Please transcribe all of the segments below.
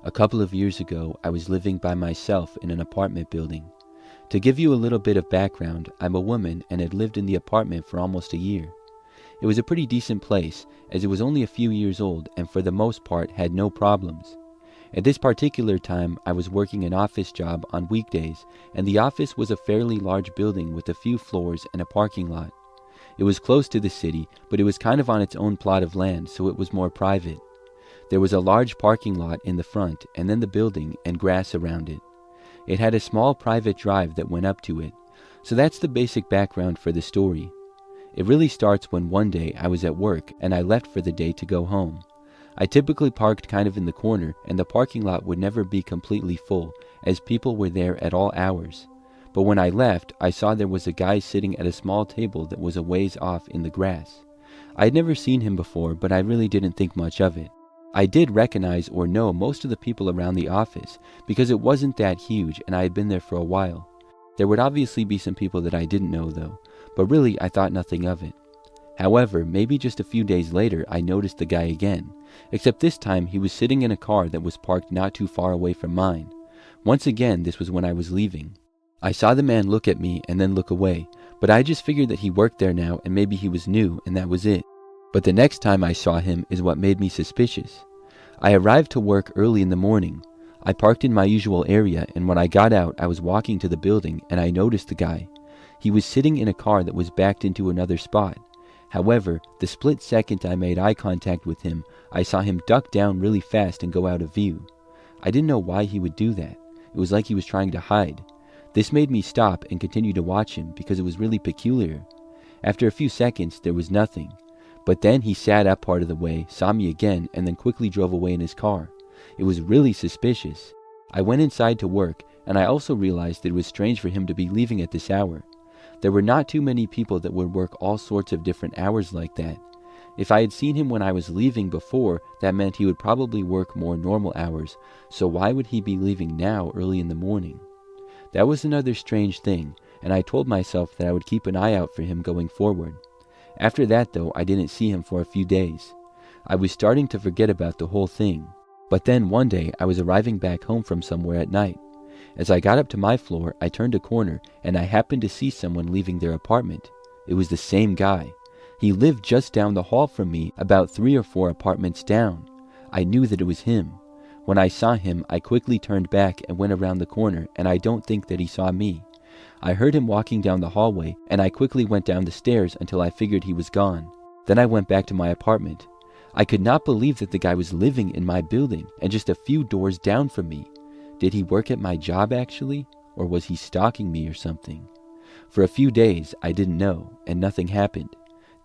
A couple of years ago, I was living by myself in an apartment building. To give you a little bit of background, I'm a woman and had lived in the apartment for almost a year. It was a pretty decent place, as it was only a few years old and for the most part had no problems. At this particular time, I was working an office job on weekdays, and the office was a fairly large building with a few floors and a parking lot. It was close to the city, but it was kind of on its own plot of land, so it was more private. There was a large parking lot in the front, and then the building and grass around it. It had a small private drive that went up to it. So that's the basic background for the story. It really starts when one day I was at work and I left for the day to go home. I typically parked kind of in the corner, and the parking lot would never be completely full, as people were there at all hours. But when I left, I saw there was a guy sitting at a small table that was a ways off in the grass. I had never seen him before, but I really didn't think much of it. I did recognize or know most of the people around the office because it wasn't that huge and I had been there for a while. There would obviously be some people that I didn't know though, but really I thought nothing of it. However, maybe just a few days later I noticed the guy again, except this time he was sitting in a car that was parked not too far away from mine. Once again, this was when I was leaving. I saw the man look at me and then look away, but I just figured that he worked there now and maybe he was new and that was it. But the next time I saw him is what made me suspicious. I arrived to work early in the morning. I parked in my usual area, and when I got out, I was walking to the building and I noticed the guy. He was sitting in a car that was backed into another spot. However, the split second I made eye contact with him, I saw him duck down really fast and go out of view. I didn't know why he would do that. It was like he was trying to hide. This made me stop and continue to watch him because it was really peculiar. After a few seconds, there was nothing. But then he sat up part of the way, saw me again, and then quickly drove away in his car. It was really suspicious. I went inside to work, and I also realized that it was strange for him to be leaving at this hour. There were not too many people that would work all sorts of different hours like that. If I had seen him when I was leaving before, that meant he would probably work more normal hours, so why would he be leaving now early in the morning? That was another strange thing, and I told myself that I would keep an eye out for him going forward. After that, though, I didn't see him for a few days. I was starting to forget about the whole thing. But then one day, I was arriving back home from somewhere at night. As I got up to my floor, I turned a corner, and I happened to see someone leaving their apartment. It was the same guy. He lived just down the hall from me, about 3 or 4 apartments down. I knew that it was him. When I saw him, I quickly turned back and went around the corner, and I don't think that he saw me. I heard him walking down the hallway, and I quickly went down the stairs until I figured he was gone. Then I went back to my apartment. I could not believe that the guy was living in my building, and just a few doors down from me. Did he work at my job actually? Or was he stalking me or something? For a few days, I didn't know, and nothing happened.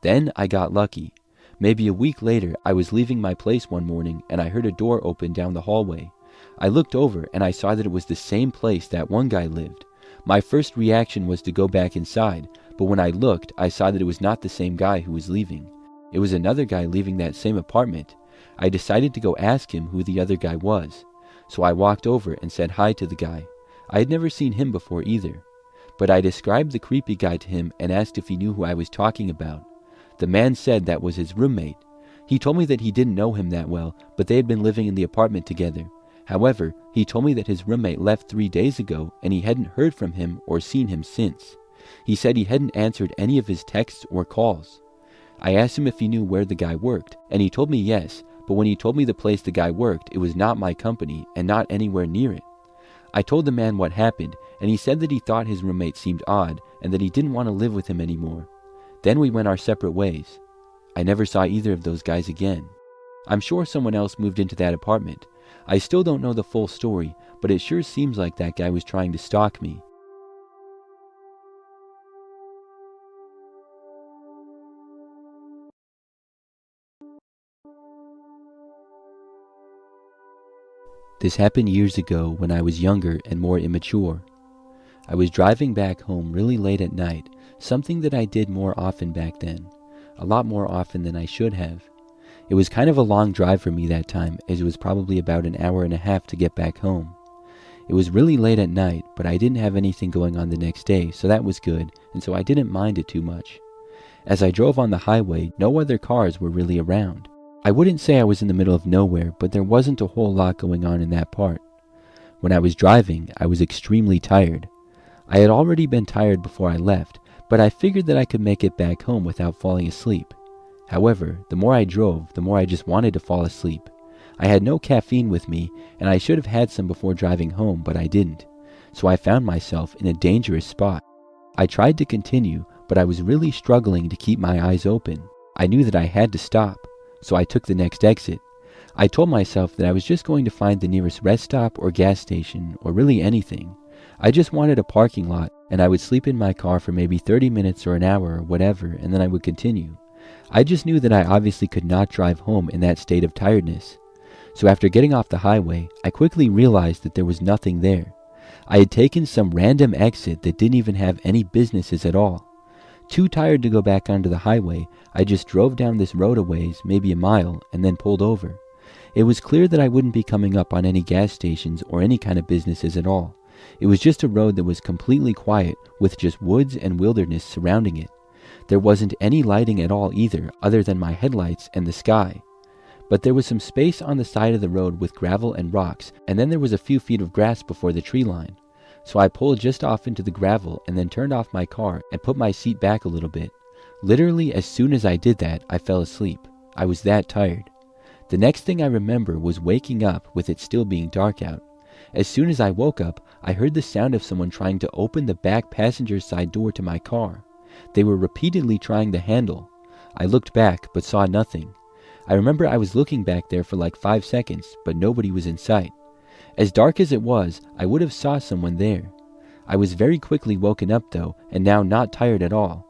Then I got lucky. Maybe a week later, I was leaving my place one morning, and I heard a door open down the hallway. I looked over, and I saw that it was the same place that one guy lived. My first reaction was to go back inside, but when I looked, I saw that it was not the same guy who was leaving. It was another guy leaving that same apartment. I decided to go ask him who the other guy was. So I walked over and said hi to the guy. I had never seen him before either. But I described the creepy guy to him and asked if he knew who I was talking about. The man said that was his roommate. He told me that he didn't know him that well, but they had been living in the apartment together. However, he told me that his roommate left 3 days ago and he hadn't heard from him or seen him since. He said he hadn't answered any of his texts or calls. I asked him if he knew where the guy worked, and he told me yes, but when he told me the place the guy worked, it was not my company and not anywhere near it. I told the man what happened, and he said that he thought his roommate seemed odd and that he didn't want to live with him anymore. Then we went our separate ways. I never saw either of those guys again. I'm sure someone else moved into that apartment. I still don't know the full story, but it sure seems like that guy was trying to stalk me. This happened years ago when I was younger and more immature. I was driving back home really late at night, something that I did more often back then, a lot more often than I should have. It was kind of a long drive for me that time, as it was probably about an hour and a half to get back home. It was really late at night, but I didn't have anything going on the next day, so that was good, and so I didn't mind it too much. As I drove on the highway, no other cars were really around. I wouldn't say I was in the middle of nowhere, but there wasn't a whole lot going on in that part. When I was driving, I was extremely tired. I had already been tired before I left, but I figured that I could make it back home without falling asleep. However, the more I drove, the more I just wanted to fall asleep. I had no caffeine with me, and I should have had some before driving home, but I didn't. So I found myself in a dangerous spot. I tried to continue, but I was really struggling to keep my eyes open. I knew that I had to stop, so I took the next exit. I told myself that I was just going to find the nearest rest stop or gas station, or really anything. I just wanted a parking lot, and I would sleep in my car for maybe 30 minutes or an hour or whatever, and then I would continue. I just knew that I obviously could not drive home in that state of tiredness. So after getting off the highway, I quickly realized that there was nothing there. I had taken some random exit that didn't even have any businesses at all. Too tired to go back onto the highway, I just drove down this road a ways, maybe a mile, and then pulled over. It was clear that I wouldn't be coming up on any gas stations or any kind of businesses at all. It was just a road that was completely quiet with just woods and wilderness surrounding it. There wasn't any lighting at all either, other than my headlights and the sky. But there was some space on the side of the road with gravel and rocks, and then there was a few feet of grass before the tree line. So I pulled just off into the gravel and then turned off my car and put my seat back a little bit. Literally, as soon as I did that, I fell asleep. I was that tired. The next thing I remember was waking up with it still being dark out. As soon as I woke up, I heard the sound of someone trying to open the back passenger side door to my car. They were repeatedly trying the handle. I looked back, but saw nothing. I remember I was looking back there for like 5 seconds, but nobody was in sight. As dark as it was, I would have saw someone there. I was very quickly woken up though, and now not tired at all.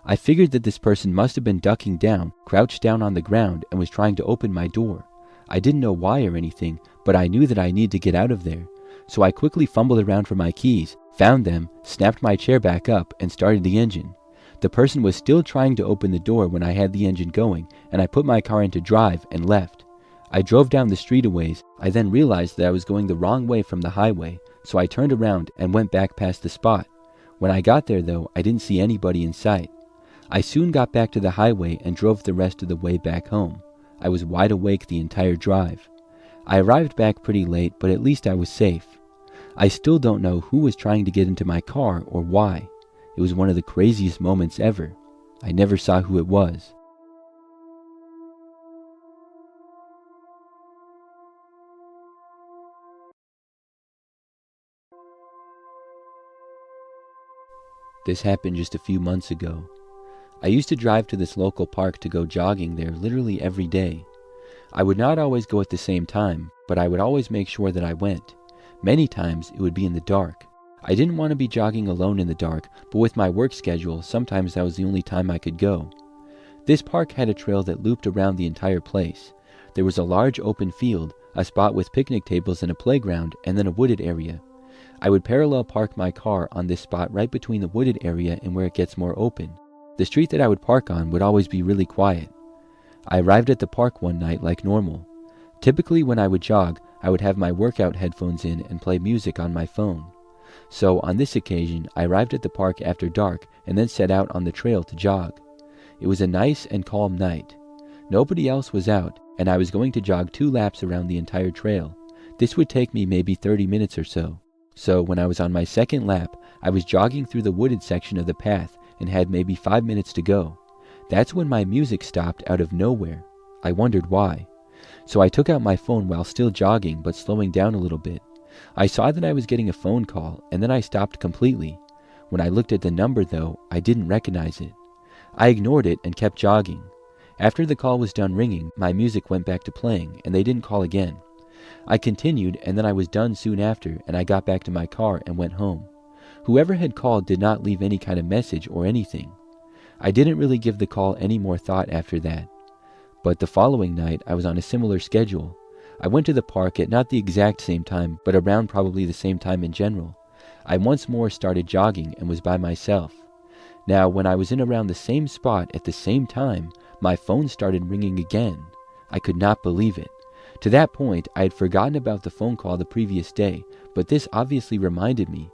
I figured that this person must have been ducking down, crouched down on the ground, and was trying to open my door. I didn't know why or anything, but I knew that I needed to get out of there. So I quickly fumbled around for my keys, found them, snapped my chair back up, and started the engine. The person was still trying to open the door when I had the engine going, and I put my car into drive and left. I drove down the street a ways. I then realized that I was going the wrong way from the highway, so I turned around and went back past the spot. When I got there though, I didn't see anybody in sight. I soon got back to the highway and drove the rest of the way back home. I was wide awake the entire drive. I arrived back pretty late, but at least I was safe. I still don't know who was trying to get into my car or why. It was one of the craziest moments ever. I never saw who it was. This happened just a few months ago. I used to drive to this local park to go jogging there literally every day. I would not always go at the same time, but I would always make sure that I went. Many times it would be in the dark. I didn't want to be jogging alone in the dark, but with my work schedule, sometimes that was the only time I could go. This park had a trail that looped around the entire place. There was a large open field, a spot with picnic tables and a playground, and then a wooded area. I would parallel park my car on this spot right between the wooded area and where it gets more open. The street that I would park on would always be really quiet. I arrived at the park one night like normal. Typically when I would jog, I would have my workout headphones in and play music on my phone. So on this occasion, I arrived at the park after dark and then set out on the trail to jog. It was a nice and calm night. Nobody else was out, and I was going to jog 2 laps around the entire trail. This would take me maybe 30 minutes or so. So when I was on my second lap, I was jogging through the wooded section of the path and had maybe 5 minutes to go. That's when my music stopped out of nowhere. I wondered why. So I took out my phone while still jogging but slowing down a little bit. I saw that I was getting a phone call, and then I stopped completely. When I looked at the number though, I didn't recognize it. I ignored it and kept jogging. After the call was done ringing, my music went back to playing, and they didn't call again. I continued, and then I was done soon after, and I got back to my car and went home. Whoever had called did not leave any kind of message or anything. I didn't really give the call any more thought after that. But the following night, I was on a similar schedule. I went to the park at not the exact same time, but around probably the same time in general. I once more started jogging and was by myself. Now, when I was in around the same spot at the same time, my phone started ringing again. I could not believe it. To that point, I had forgotten about the phone call the previous day, but this obviously reminded me.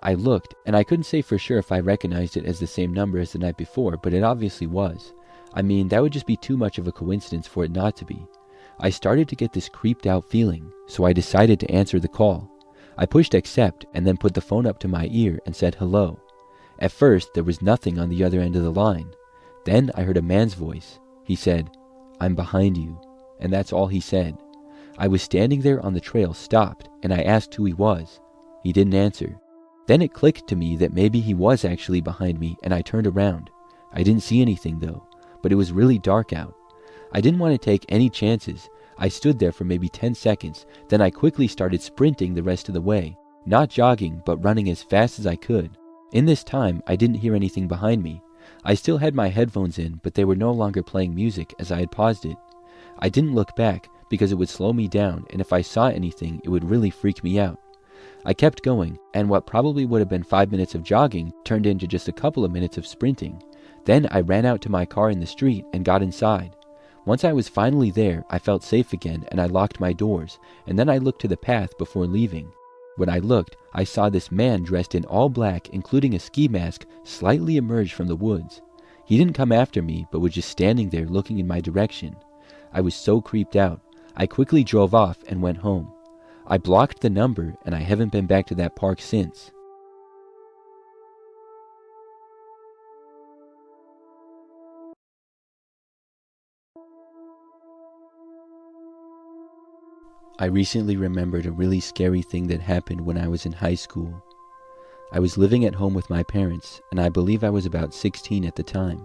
I looked, and I couldn't say for sure if I recognized it as the same number as the night before, but it obviously was. I mean, that would just be too much of a coincidence for it not to be. I started to get this creeped out feeling, so I decided to answer the call. I pushed accept and then put the phone up to my ear and said hello. At first, there was nothing on the other end of the line. Then I heard a man's voice. He said, "I'm behind you." And that's all he said. I was standing there on the trail, stopped, and I asked who he was. He didn't answer. Then it clicked to me that maybe he was actually behind me, and I turned around. I didn't see anything though, but it was really dark out. I didn't want to take any chances. I stood there for maybe 10 seconds, then I quickly started sprinting the rest of the way, not jogging, but running as fast as I could. In this time, I didn't hear anything behind me. I still had my headphones in, but they were no longer playing music as I had paused it. I didn't look back because it would slow me down, and if I saw anything, it would really freak me out. I kept going, and what probably would have been 5 minutes of jogging turned into just a couple of minutes of sprinting. Then I ran out to my car in the street and got inside. Once I was finally there, I felt safe again and I locked my doors, and then I looked to the path before leaving. When I looked, I saw this man dressed in all black, including a ski mask, slightly emerge from the woods. He didn't come after me, but was just standing there looking in my direction. I was so creeped out. I quickly drove off and went home. I blocked the number, and I haven't been back to that park since. I recently remembered a really scary thing that happened when I was in high school. I was living at home with my parents, and I believe I was about 16 at the time.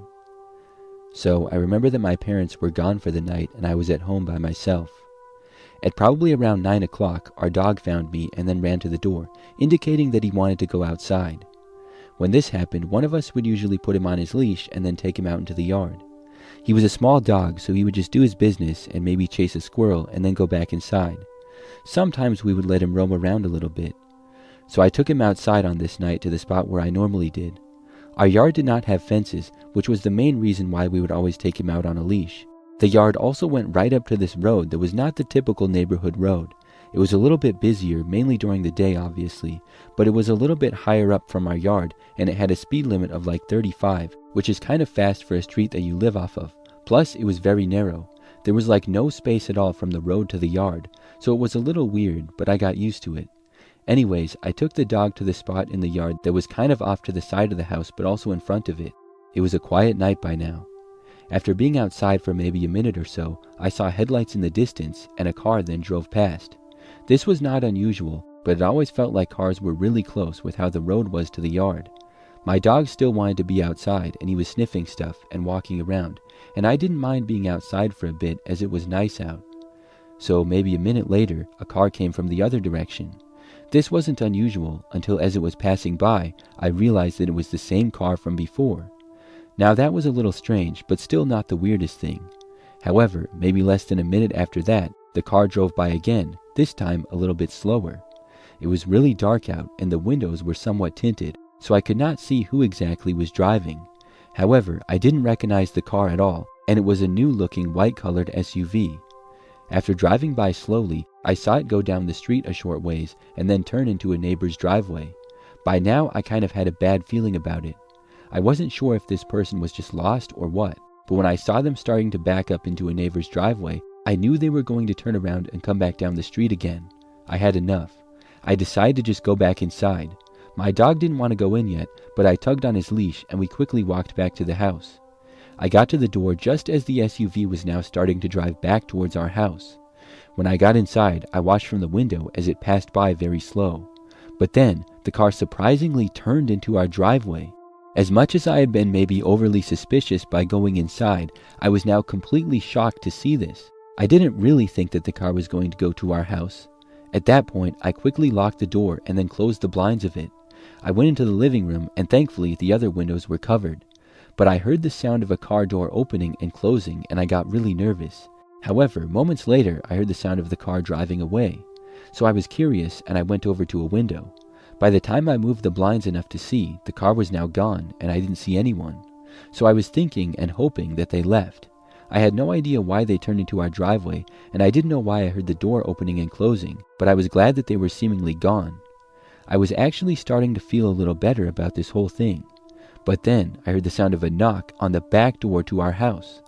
So I remember that my parents were gone for the night and I was at home by myself. At probably around 9 o'clock, our dog found me and then ran to the door, indicating that he wanted to go outside. When this happened, one of us would usually put him on his leash and then take him out into the yard. He was a small dog, so he would just do his business and maybe chase a squirrel and then go back inside. Sometimes we would let him roam around a little bit. So I took him outside on this night to the spot where I normally did. Our yard did not have fences, which was the main reason why we would always take him out on a leash. The yard also went right up to this road that was not the typical neighborhood road. It was a little bit busier, mainly during the day obviously, but it was a little bit higher up from our yard, and it had a speed limit of like 35, which is kind of fast for a street that you live off of. Plus, it was very narrow. There was like no space at all from the road to the yard, so it was a little weird, but I got used to it. Anyways, I took the dog to the spot in the yard that was kind of off to the side of the house but also in front of it. It was a quiet night by now. After being outside for maybe a minute or so, I saw headlights in the distance and a car then drove past. This was not unusual, but it always felt like cars were really close with how the road was to the yard. My dog still wanted to be outside and he was sniffing stuff and walking around, and I didn't mind being outside for a bit as it was nice out. So maybe a minute later, a car came from the other direction. This wasn't unusual until as it was passing by, I realized that it was the same car from before. Now that was a little strange, but still not the weirdest thing. However, maybe less than a minute after that, the car drove by again, this time a little bit slower. It was really dark out and the windows were somewhat tinted, so I could not see who exactly was driving. However, I didn't recognize the car at all, and it was a new-looking white-colored SUV. After driving by slowly, I saw it go down the street a short ways and then turn into a neighbor's driveway. By now, I kind of had a bad feeling about it. I wasn't sure if this person was just lost or what, but when I saw them starting to back up into a neighbor's driveway, I knew they were going to turn around and come back down the street again. I had enough. I decided to just go back inside. My dog didn't want to go in yet, but I tugged on his leash and we quickly walked back to the house. I got to the door just as the SUV was now starting to drive back towards our house. When I got inside, I watched from the window as it passed by very slow. But then, the car surprisingly turned into our driveway. As much as I had been maybe overly suspicious by going inside, I was now completely shocked to see this. I didn't really think that the car was going to go to our house. At that point, I quickly locked the door and then closed the blinds of it. I went into the living room and thankfully the other windows were covered. But I heard the sound of a car door opening and closing and I got really nervous. However, moments later, I heard the sound of the car driving away. So I was curious and I went over to a window. By the time I moved the blinds enough to see, the car was now gone and I didn't see anyone. So I was thinking and hoping that they left. I had no idea why they turned into our driveway and I didn't know why I heard the door opening and closing, but I was glad that they were seemingly gone. I was actually starting to feel a little better about this whole thing. But then I heard the sound of a knock on the back door to our house.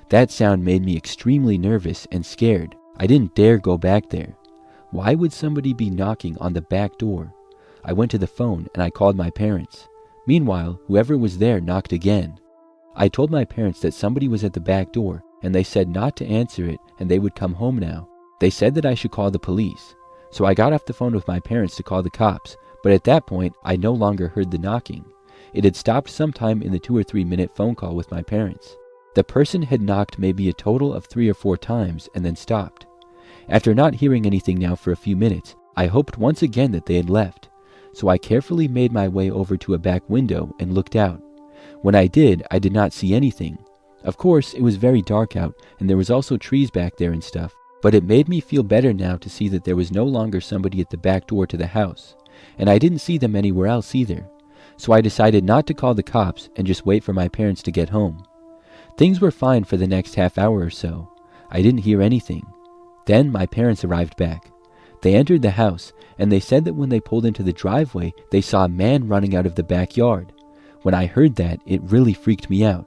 That sound made me extremely nervous and scared. I didn't dare go back there. Why would somebody be knocking on the back door? I went to the phone and I called my parents. Meanwhile, whoever was there knocked again. I told my parents that somebody was at the back door, and they said not to answer it and they would come home now. They said that I should call the police. So I got off the phone with my parents to call the cops, but at that point I no longer heard the knocking. It had stopped sometime in the 2 or 3 minute phone call with my parents. The person had knocked maybe a total of 3 or 4 times and then stopped. After not hearing anything now for a few minutes, I hoped once again that they had left. So I carefully made my way over to a back window and looked out. When I did not see anything. Of course, it was very dark out and there was also trees back there and stuff, but it made me feel better now to see that there was no longer somebody at the back door to the house, and I didn't see them anywhere else either. So I decided not to call the cops and just wait for my parents to get home. Things were fine for the next half hour or so. I didn't hear anything. Then my parents arrived back. They entered the house, and they said that when they pulled into the driveway, they saw a man running out of the backyard. When I heard that, it really freaked me out.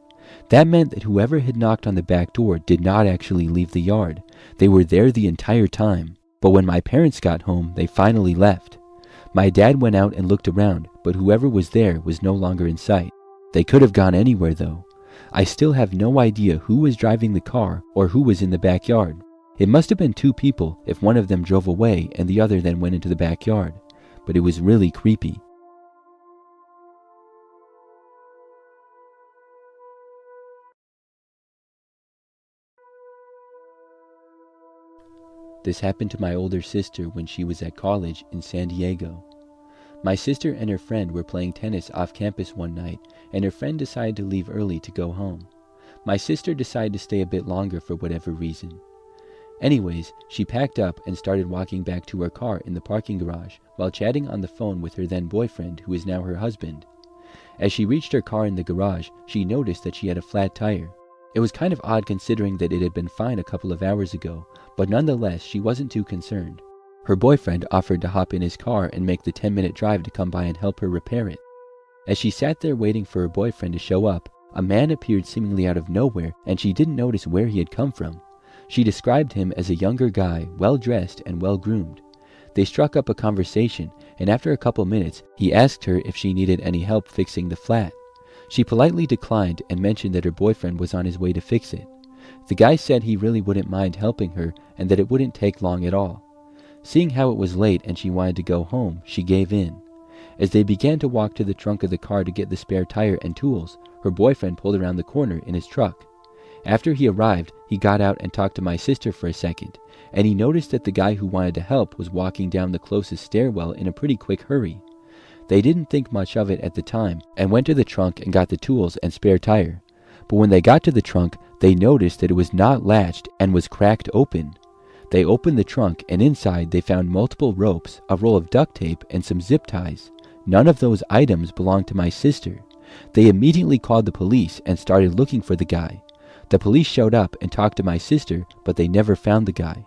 That meant that whoever had knocked on the back door did not actually leave the yard. They were there the entire time. But when my parents got home, they finally left. My dad went out and looked around, but whoever was there was no longer in sight. They could have gone anywhere though. I still have no idea who was driving the car or who was in the backyard. It must have been 2 people if one of them drove away and the other then went into the backyard. But it was really creepy. This happened to my older sister when she was at college in San Diego. My sister and her friend were playing tennis off campus one night, and her friend decided to leave early to go home. My sister decided to stay a bit longer for whatever reason. Anyways, she packed up and started walking back to her car in the parking garage while chatting on the phone with her then boyfriend, who is now her husband. As she reached her car in the garage, she noticed that she had a flat tire. It was kind of odd considering that it had been fine a couple of hours ago, but nonetheless she wasn't too concerned. Her boyfriend offered to hop in his car and make the 10-minute drive to come by and help her repair it. As she sat there waiting for her boyfriend to show up, a man appeared seemingly out of nowhere and she didn't notice where he had come from. She described him as a younger guy, well-dressed and well-groomed. They struck up a conversation, and after a couple minutes, he asked her if she needed any help fixing the flat. She politely declined and mentioned that her boyfriend was on his way to fix it. The guy said he really wouldn't mind helping her and that it wouldn't take long at all. Seeing how it was late and she wanted to go home, she gave in. As they began to walk to the trunk of the car to get the spare tire and tools, her boyfriend pulled around the corner in his truck. After he arrived, he got out and talked to my sister for a second, and he noticed that the guy who wanted to help was walking down the closest stairwell in a pretty quick hurry. They didn't think much of it at the time and went to the trunk and got the tools and spare tire. But when they got to the trunk, they noticed that it was not latched and was cracked open. They opened the trunk and inside they found multiple ropes, a roll of duct tape, and some zip ties. None of those items belonged to my sister. They immediately called the police and started looking for the guy. The police showed up and talked to my sister, but they never found the guy.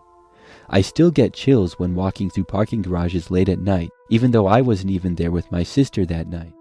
I still get chills when walking through parking garages late at night, even though I wasn't even there with my sister that night.